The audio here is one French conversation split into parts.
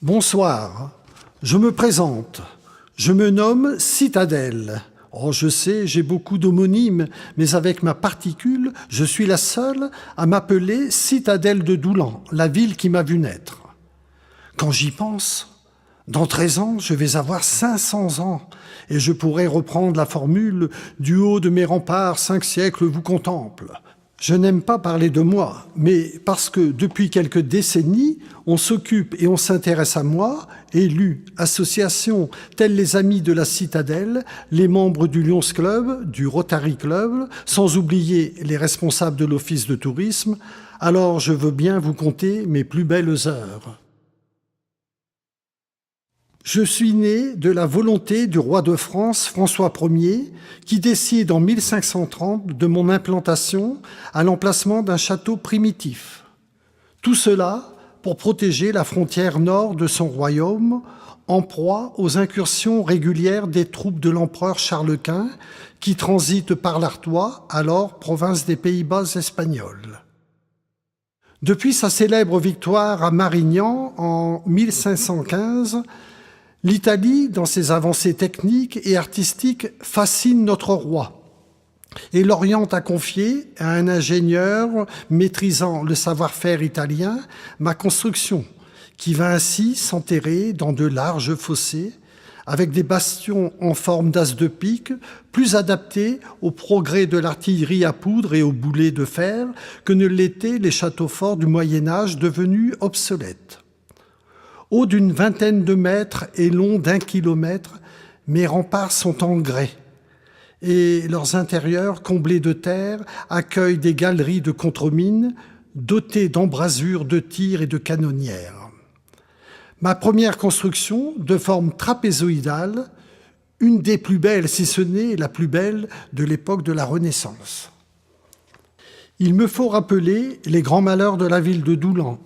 Bonsoir, je me présente. Je me nomme Citadelle. Oh, je sais, j'ai beaucoup d'homonymes, mais avec ma particule, je suis la seule à m'appeler Citadelle de Doullens, la ville qui m'a vu naître. Quand j'y pense, dans 13 ans, je vais avoir 500 ans et je pourrai reprendre la formule « Du haut de mes remparts, 5 siècles vous contemplent ». Je n'aime pas parler de moi, mais parce que depuis quelques décennies, on s'occupe et on s'intéresse à moi, élus, associations, tels les Amis de la Citadelle, les membres du Lions Club, du Rotary Club, sans oublier les responsables de l'Office de tourisme, alors je veux bien vous conter mes plus belles heures. Je suis né de la volonté du roi de France, François Ier, qui décide en 1530 de mon implantation à l'emplacement d'un château primitif. Tout cela pour protéger la frontière nord de son royaume, en proie aux incursions régulières des troupes de l'empereur Charles Quint, qui transitent par l'Artois, alors province des Pays-Bas espagnols. Depuis sa célèbre victoire à Marignan en 1515, l'Italie, dans ses avancées techniques et artistiques, fascine notre roi et l'oriente à confier à un ingénieur maîtrisant le savoir-faire italien ma construction, qui va ainsi s'enterrer dans de larges fossés avec des bastions en forme d'as de pique, plus adaptés au progrès de l'artillerie à poudre et aux boulets de fer que ne l'étaient les châteaux forts du Moyen-Âge devenus obsolètes. Hauts d'une vingtaine de mètres et longs d'1 kilomètre, mes remparts sont en grès et leurs intérieurs, comblés de terre, accueillent des galeries de contremines dotées d'embrasures de tir et de canonnières. Ma première construction, de forme trapézoïdale, une des plus belles, si ce n'est la plus belle de l'époque de la Renaissance. Il me faut rappeler les grands malheurs de la ville de Doullens,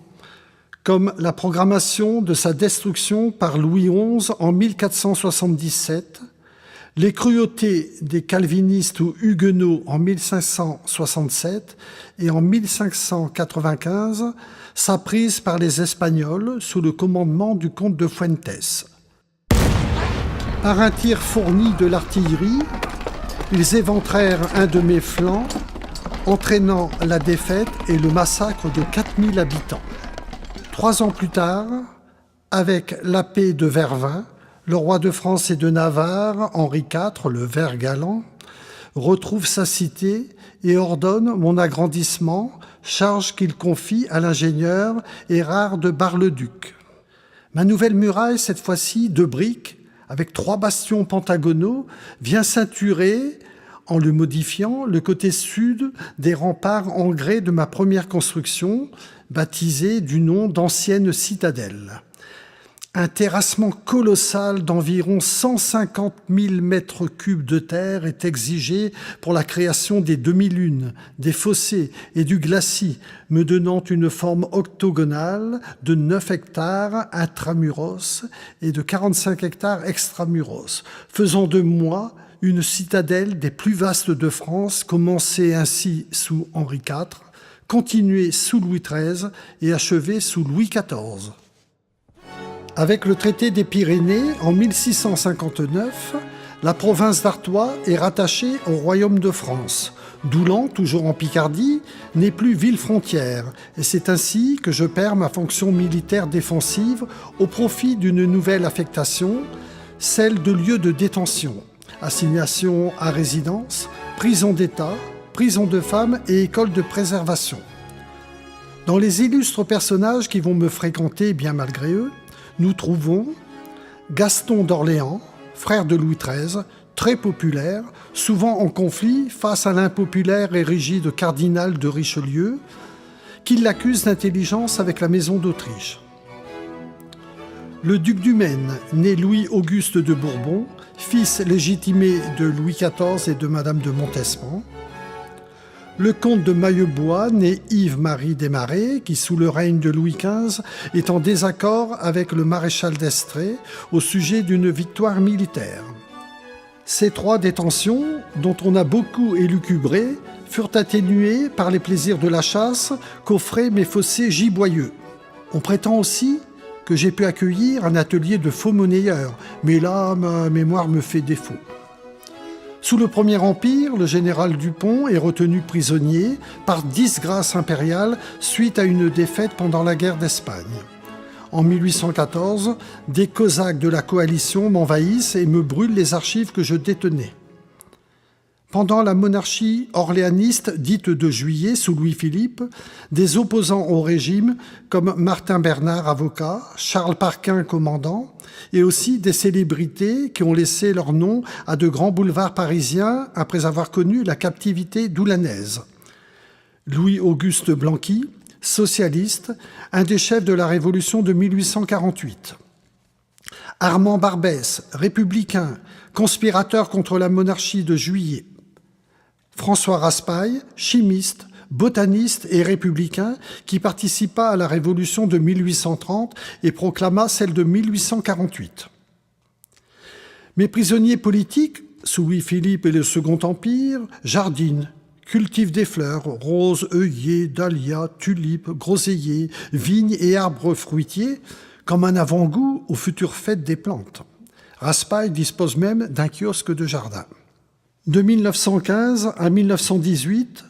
comme la programmation de sa destruction par Louis XI en 1477, les cruautés des calvinistes ou huguenots en 1567 et en 1595, sa prise par les Espagnols sous le commandement du comte de Fuentes. Par un tir fourni de l'artillerie, ils éventrèrent un de mes flancs, entraînant la défaite et le massacre de 4000 habitants. 3 ans plus tard, avec la paix de Vervins, le roi de France et de Navarre, Henri IV, le Vert galant, retrouve sa cité et ordonne mon agrandissement, charge qu'il confie à l'ingénieur Érard de Bar-le-Duc. Ma nouvelle muraille, cette fois-ci de briques, avec 3 bastions pentagonaux, vient ceinturer, en le modifiant, le côté sud des remparts en grès de ma première construction, baptisée du nom d'ancienne citadelle. Un terrassement colossal d'environ 150 000 mètres cubes de terre est exigé pour la création des demi-lunes, des fossés et du glacis, me donnant une forme octogonale de 9 hectares intramuros et de 45 hectares extramuros, faisant de moi une citadelle des plus vastes de France, commencée ainsi sous Henri IV, continuée sous Louis XIII et achevée sous Louis XIV. Avec le traité des Pyrénées, en 1659, la province d'Artois est rattachée au royaume de France. Doullens, toujours en Picardie, n'est plus ville-frontière, et c'est ainsi que je perds ma fonction militaire défensive au profit d'une nouvelle affectation, celle de lieu de détention. Assignation à résidence, prison d'État, prison de femmes et école de préservation. Dans les illustres personnages qui vont me fréquenter bien malgré eux, nous trouvons Gaston d'Orléans, frère de Louis XIII, très populaire, souvent en conflit face à l'impopulaire et rigide cardinal de Richelieu, qui l'accuse d'intelligence avec la maison d'Autriche. Le duc du Maine, né Louis-Auguste de Bourbon, fils légitimé de Louis XIV et de Madame de Montespan. Le comte de Maillebois, né Yves-Marie Desmarets, qui sous le règne de Louis XV est en désaccord avec le maréchal d'Estrées au sujet d'une victoire militaire. Ces 3 détentions, dont on a beaucoup élucubré, furent atténuées par les plaisirs de la chasse qu'offraient mes fossés giboyeux. On prétend aussi que j'ai pu accueillir un atelier de faux monnayeurs, mais là, ma mémoire me fait défaut. Sous le Premier Empire, le général Dupont est retenu prisonnier par disgrâce impériale suite à une défaite pendant la guerre d'Espagne. En 1814, des Cosaques de la coalition m'envahissent et me brûlent les archives que je détenais. Pendant la monarchie orléaniste dite de Juillet, sous Louis-Philippe, des opposants au régime comme Martin Bernard, avocat, Charles Parquin, commandant, et aussi des célébrités qui ont laissé leur nom à de grands boulevards parisiens après avoir connu la captivité doulanaise. Louis-Auguste Blanqui, socialiste, un des chefs de la Révolution de 1848. Armand Barbès, républicain, conspirateur contre la monarchie de Juillet. François Raspail, chimiste, botaniste et républicain, qui participa à la Révolution de 1830 et proclama celle de 1848. Mes prisonniers politiques, sous Louis-Philippe et le Second Empire, jardinent, cultivent des fleurs, roses, œillets, dahlias, tulipes, groseilliers, vignes et arbres fruitiers, comme un avant-goût aux futures fêtes des plantes. Raspail dispose même d'un kiosque de jardin. De 1915 à 1918,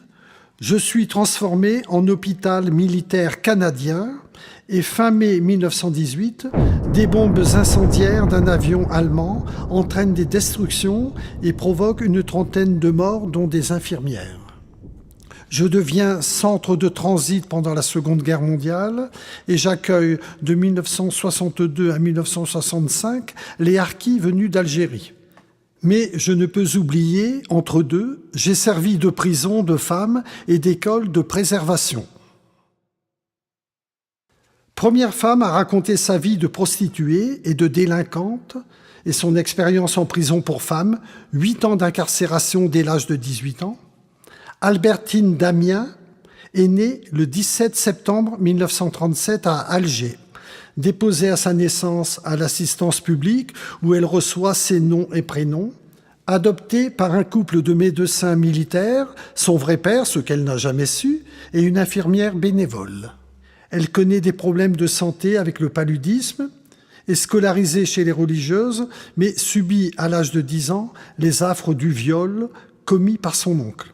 je suis transformé en hôpital militaire canadien et fin mai 1918, des bombes incendiaires d'un avion allemand entraînent des destructions et provoquent une trentaine de morts, dont des infirmières. Je deviens centre de transit pendant la Seconde Guerre mondiale et j'accueille de 1962 à 1965 les harkis venus d'Algérie. Mais je ne peux oublier, entre deux, j'ai servi de prison de femmes et d'école de préservation. Première femme à raconter sa vie de prostituée et de délinquante et son expérience en prison pour femmes, 8 ans d'incarcération dès l'âge de 18 ans. Albertine Damien est née le 17 septembre 1937 à Alger. Déposée à sa naissance à l'assistance publique où elle reçoit ses noms et prénoms, adoptée par un couple de médecins militaires, son vrai père, ce qu'elle n'a jamais su, et une infirmière bénévole. Elle connaît des problèmes de santé avec le paludisme, est scolarisée chez les religieuses, mais subit à l'âge de 10 ans les affres du viol commis par son oncle.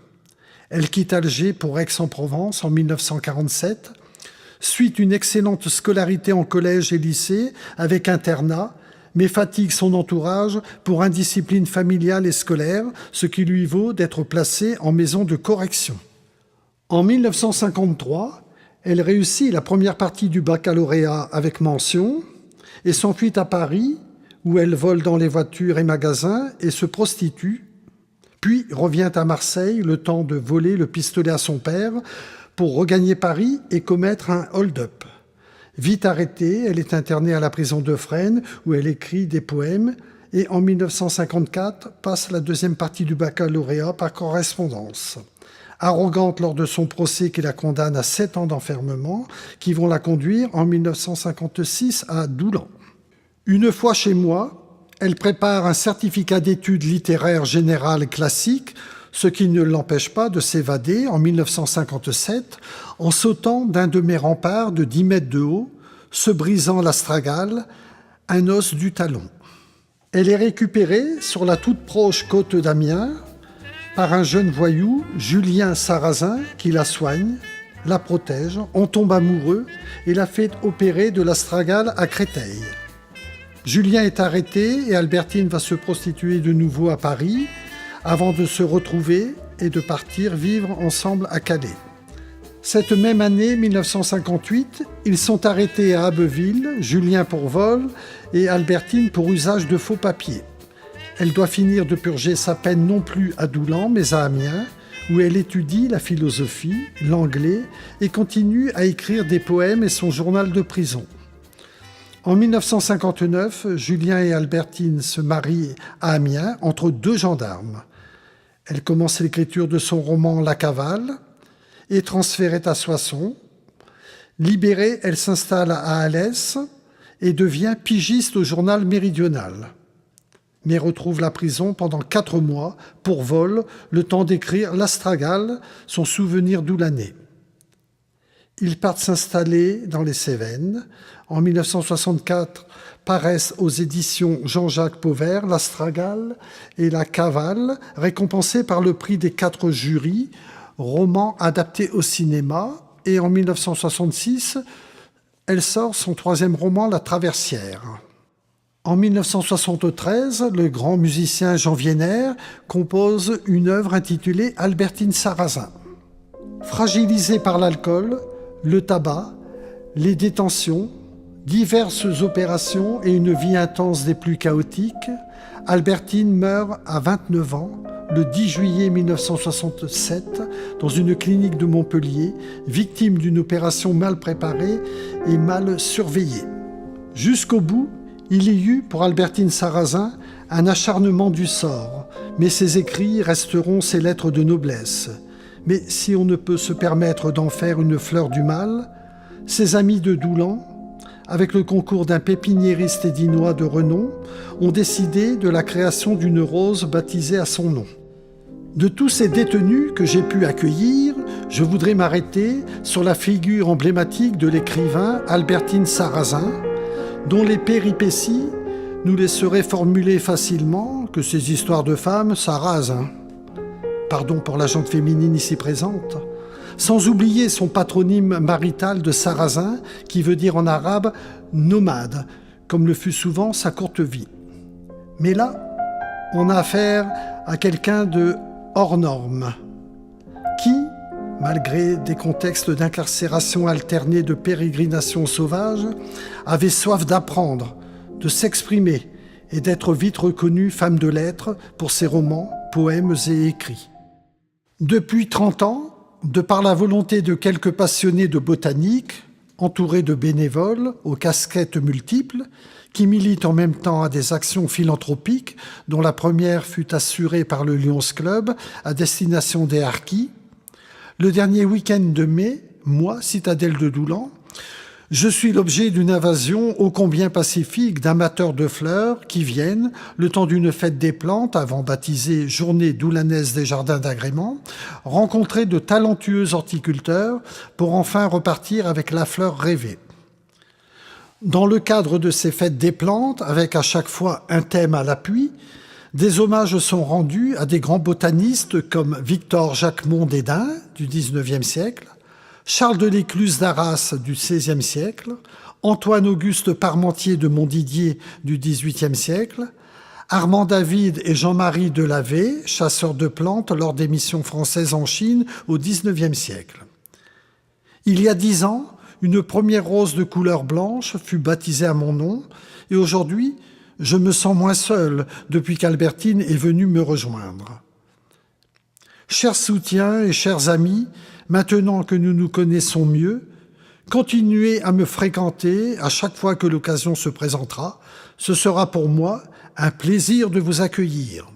Elle quitte Alger pour Aix-en-Provence en 1947, suit une excellente scolarité en collège et lycée avec internat, mais fatigue son entourage pour indiscipline familiale et scolaire, ce qui lui vaut d'être placée en maison de correction. En 1953, elle réussit la première partie du baccalauréat avec mention et s'enfuit à Paris, où elle vole dans les voitures et magasins et se prostitue, puis revient à Marseille le temps de voler le pistolet à son père pour regagner Paris et commettre un hold-up. Vite arrêtée, elle est internée à la prison de Fresnes où elle écrit des poèmes et en 1954 passe la deuxième partie du baccalauréat par correspondance. Arrogante lors de son procès qui la condamne à 7 ans d'enfermement, qui vont la conduire en 1956 à Doulan. Une fois chez moi, elle prépare un certificat d'études littéraires générales classiques, ce qui ne l'empêche pas de s'évader en 1957 en sautant d'un de mes remparts de 10 mètres de haut, se brisant l'astragale, un os du talon. Elle est récupérée sur la toute proche côte d'Amiens par un jeune voyou, Julien Sarrazin, qui la soigne, la protège, en tombe amoureux et la fait opérer de l'astragale à Créteil. Julien est arrêté et Albertine va se prostituer de nouveau à Paris avant de se retrouver et de partir vivre ensemble à Calais. Cette même année, 1958, ils sont arrêtés à Abbeville, Julien pour vol et Albertine pour usage de faux papiers. Elle doit finir de purger sa peine non plus à Doulan, mais à Amiens, où elle étudie la philosophie, l'anglais et continue à écrire des poèmes et son journal de prison. En 1959, Julien et Albertine se marient à Amiens entre 2 gendarmes. Elle commence l'écriture de son roman La Cavale, est transférée à Soissons. Libérée, elle s'installe à Alès et devient pigiste au journal Méridional, mais retrouve la prison pendant 4 mois pour vol, le temps d'écrire L'Astragale, son souvenir doulanais. Ils partent s'installer dans les Cévennes. En 1964, paraissent aux éditions Jean-Jacques Pauvert L'Astragale et La Cavale, récompensés par le prix des 4 jurys, roman adapté au cinéma. Et en 1966, elle sort son 3e roman, La Traversière. En 1973, le grand musicien Jean Wiener compose une œuvre intitulée Albertine Sarrazin. Fragilisée par l'alcool, le tabac, les détentions, diverses opérations et une vie intense des plus chaotiques, Albertine meurt à 29 ans, le 10 juillet 1967, dans une clinique de Montpellier, victime d'une opération mal préparée et mal surveillée. Jusqu'au bout, il y eut pour Albertine Sarrazin un acharnement du sort, mais ses écrits resteront ses lettres de noblesse. Mais si on ne peut se permettre d'en faire une fleur du mal, ses amis de Doulan, avec le concours d'un pépiniériste édinois de renom, ont décidé de la création d'une rose baptisée à son nom. De tous ces détenus que j'ai pu accueillir, je voudrais m'arrêter sur la figure emblématique de l'écrivain Albertine Sarrazin, dont les péripéties nous laisseraient formuler facilement que ces histoires de femmes s'arrasent. Pardon pour la gente féminine ici présente. Sans oublier son patronyme marital de Sarrazin, qui veut dire en arabe « nomade », comme le fut souvent sa courte vie. Mais là, on a affaire à quelqu'un de hors norme, qui, malgré des contextes d'incarcération alternée de pérégrination sauvage, avait soif d'apprendre, de s'exprimer et d'être vite reconnue femme de lettres pour ses romans, poèmes et écrits. Depuis 30 ans, de par la volonté de quelques passionnés de botanique, entourés de bénévoles aux casquettes multiples, qui militent en même temps à des actions philanthropiques, dont la première fut assurée par le Lions Club à destination des harkis, le dernier week-end de mai, moi, citadelle de Doulan, je suis l'objet d'une invasion ô combien pacifique d'amateurs de fleurs qui viennent, le temps d'une fête des plantes, avant baptisée Journée doulanaise des jardins d'agrément, rencontrer de talentueux horticulteurs pour enfin repartir avec la fleur rêvée. Dans le cadre de ces fêtes des plantes, avec à chaque fois un thème à l'appui, des hommages sont rendus à des grands botanistes comme Victor Jacquemont d'Edin du XIXe siècle, Charles de l'Écluse d'Arras du XVIe siècle, Antoine-Auguste Parmentier de Montdidier du XVIIIe siècle, Armand David et Jean-Marie Delavé, chasseurs de plantes lors des missions françaises en Chine au XIXe siècle. Il y a 10 ans, une première rose de couleur blanche fut baptisée à mon nom et aujourd'hui, je me sens moins seul depuis qu'Albertine est venue me rejoindre. Chers soutiens et chers amis, maintenant que nous nous connaissons mieux, continuez à me fréquenter à chaque fois que l'occasion se présentera. Ce sera pour moi un plaisir de vous accueillir.